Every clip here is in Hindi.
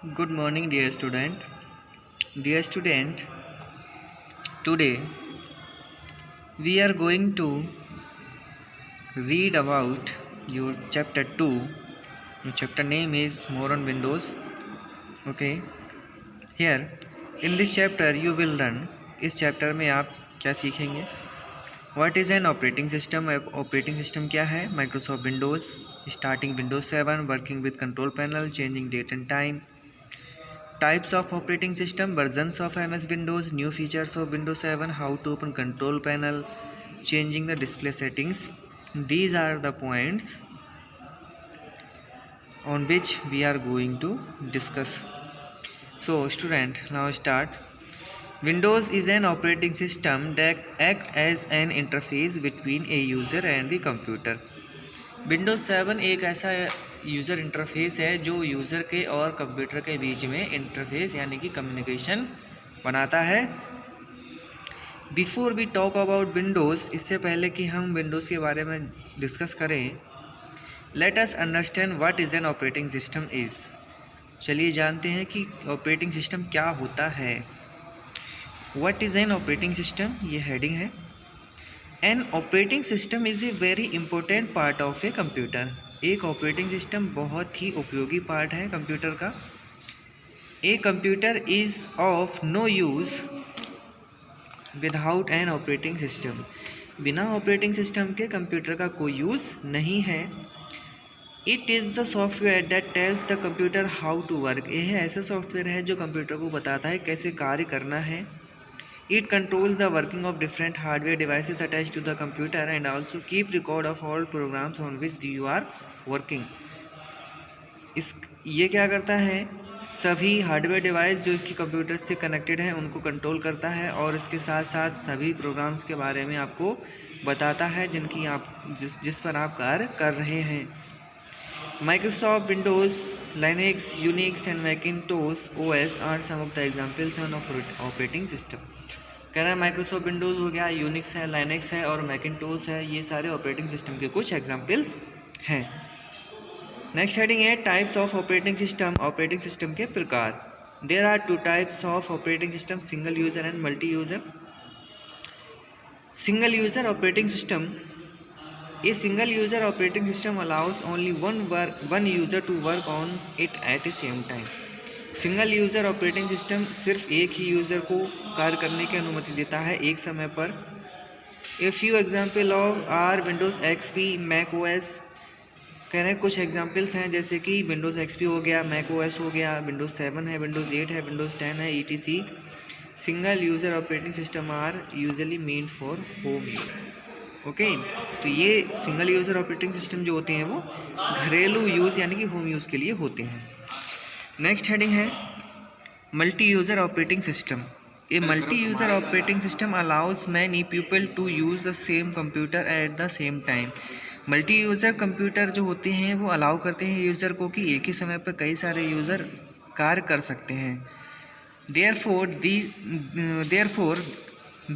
Good morning, dear student. Dear student, today we are going to read about your chapter 2. Your chapter name is More on Windows. Okay. Here, in this chapter, you will learn. इस चैप्टर में आप क्या सीखेंगे? What is an operating system? Operating system क्या है? Microsoft Windows, starting Windows 7, working with control panel, changing date and time. Types of operating system, versions of MS Windows, new features of Windows 7, how to open control panel, changing the display settings. These are the points on which we are going to discuss. So student, now start. Windows is an operating system that acts as an interface between a user and the computer. Windows 7 एक ऐसा यूज़र इंटरफेस है जो यूज़र के और कंप्यूटर के बीच में इंटरफेस यानी कि कम्युनिकेशन बनाता है. Before we talk about Windows, इससे पहले कि हम विंडोज़ के बारे में डिस्कस करें, let us understand what is an operating system is. चलिए जानते हैं कि ऑपरेटिंग सिस्टम क्या होता है. What is an operating system, ये हेडिंग है. An operating system is a very important part of a computer. एक ऑपरेटिंग सिस्टम बहुत ही उपयोगी पार्ट है कंप्यूटर का. A computer is of no use without an operating system. बिना ऑपरेटिंग सिस्टम के कंप्यूटर का कोई यूज़ नहीं है. It is the software that tells the computer how to work. यह ऐसा सॉफ्टवेयर है जो कंप्यूटर को बताता है कैसे कार्य करना है. It controls the working of different hardware devices attached to the computer and also keep record of all programs on which you are working. ये क्या करता है, सभी हार्डवेयर डिवाइस जो इसकी कंप्यूटर से कनेक्टेड है उनको कंट्रोल करता है और इसके साथ साथ सभी प्रोग्राम्स के बारे में आपको बताता है जिनकी आप जिस पर आप कार्य कर रहे हैं. Microsoft Windows, Linux, Unix and Macintosh OS are some of the examples of operating system. कह रहा है माइक्रोसॉफ्ट विंडोज़ हो गया, यूनिक्स है, लाइनक्स है और मैकिन्टोश है, ये सारे ऑपरेटिंग सिस्टम के कुछ एग्जांपल्स हैं. नेक्स्ट हेडिंग है types of operating system. Operating system के प्रकार. There are two types of operating system, single user and multi user. Single user operating system. A single user operating system allows only one user to work on it at a same time. Single user operating system सिर्फ एक ही यूज़र को कार्य करने की अनुमति देता है एक समय पर. A few example of are Windows XP, Mac OS. कह रहे हैं कुछ एग्जाम्पल्स हैं जैसे कि विंडोज़ XP हो गया, मैक OS हो गया, विंडोज़ 7 है, विंडोज़ 8 है, विंडोज़ 10 है, etc. Single user operating system are usually made for home use. Okay, तो ये सिंगल यूज़र ऑपरेटिंग सिस्टम जो होते हैं वो घरेलू यूज़ यानी कि होम यूज़ के लिए होते हैं. नेक्स्ट हेडिंग है multi user operating system. A multi user operating system allows many people to use the same computer at the same time. Multi user computer जो होते हैं वो अलाउ करते हैं यूज़र को कि एक ही समय पर कई सारे यूज़र कार्य कर सकते हैं. Therefore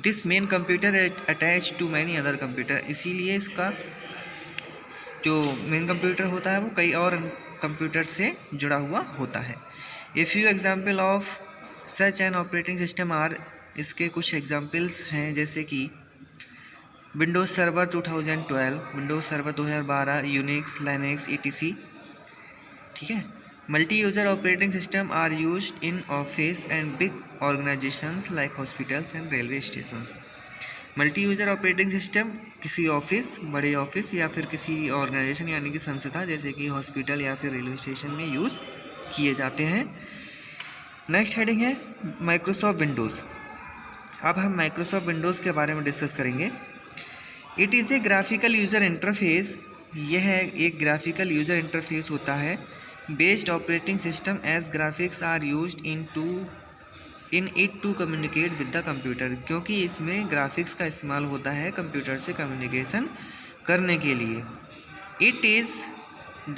this main computer attach to many other computer. इसीलिए इसका जो मेन कंप्यूटर होता है वो कई और कंप्यूटर से जुड़ा हुआ होता है. A few example of such an operating system are. इसके कुछ एग्जाम्पल्स हैं जैसे कि Windows server 2012, Windows server 2012, Unix, Linux, etc. ठीक है. Multi user operating system are used in office and big organisations like hospitals and railway stations. Multi user operating system किसी ऑफिस, बड़े ऑफिस या फिर किसी ऑर्गेनाइजेशन यानी कि संस्था जैसे कि हॉस्पिटल या फिर रेलवे स्टेशन में यूज़ किए जाते हैं. नेक्स्ट हेडिंग है माइक्रोसॉफ्ट विंडोज़. अब हम माइक्रोसॉफ्ट विंडोज़ के बारे में डिस्कस करेंगे. It is a graphical user interface. यह एक ग्राफिकल यूज़र इंटरफेस होता है. Based operating system as graphics are used in it to communicate with the computer. क्योंकि इसमें ग्राफिक्स का इस्तेमाल होता है कंप्यूटर से कम्युनिकेशन करने के लिए. It is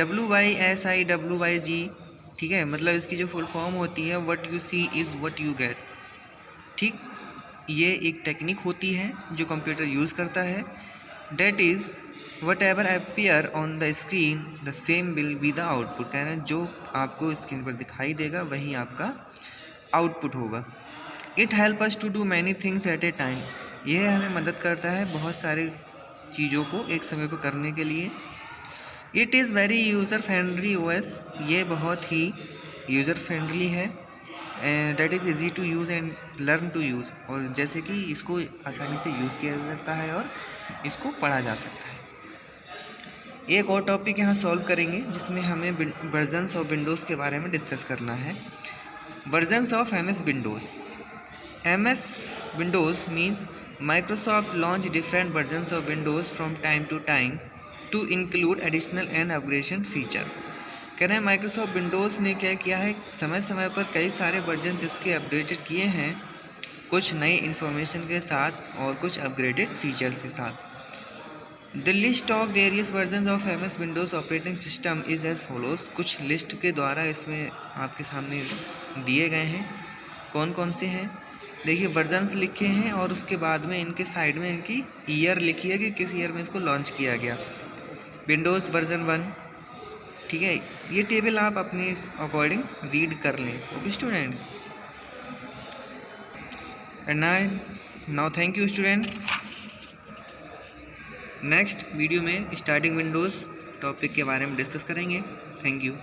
WYSIWYG. ठीक है, मतलब इसकी जो फुल फॉर्म होती है what you see is what you get. ठीक, ये एक टेक्निक होती है जो कंप्यूटर यूज़ करता है. That is what ever appear on the screen the same will be the output. कहना है जो आपको स्क्रीन पर दिखाई देगा वही आपका आउटपुट होगा। It help us to do many things at a time. यह हमें मदद करता है बहुत सारे चीज़ों को एक समय पर करने के लिए। It is very user friendly OS. ये बहुत ही यूज़र फ्रेंडली है। That is easy to use and learn to use. और जैसे कि इसको आसानी से यूज़ किया जा सकता है और इसको पढ़ा जा सकता है। एक और टॉपिक यहाँ सॉल्व करेंगे जिसमें हमें वर्जन्स ऑफ विंडोज़ के बारे में डिस्कस करना है। Versions of MS Windows. MS Windows means Microsoft launched different versions of Windows from time to time to include additional and upgradation feature। कह रहे हैं माइक्रोसॉफ्ट विंडोज़ ने क्या किया है, समय समय पर कई सारे वर्जन इसके अपडेटेड किए हैं, कुछ नई इन्फॉर्मेशन के साथ और कुछ अपग्रेडेड फीचर्स के साथ। The list of various version of MS Windows operating system is as follows. कुछ लिस्ट के द्वारा इसमें आपके सामने दिए गए हैं। कौन कौन से हैं देखिए, वर्जन्स लिखे हैं और उसके बाद में इनके साइड में इनकी ईयर लिखी है कि किस ईयर में इसको लॉन्च किया गया। विंडोज़ वर्जन 1, ठीक है। ये टेबल आप अपने अकॉर्डिंग रीड कर लें। Okay students, and now thank you student. Next video में स्टार्टिंग विंडोज़ टॉपिक के बारे में डिस्कस करेंगे। Thank you.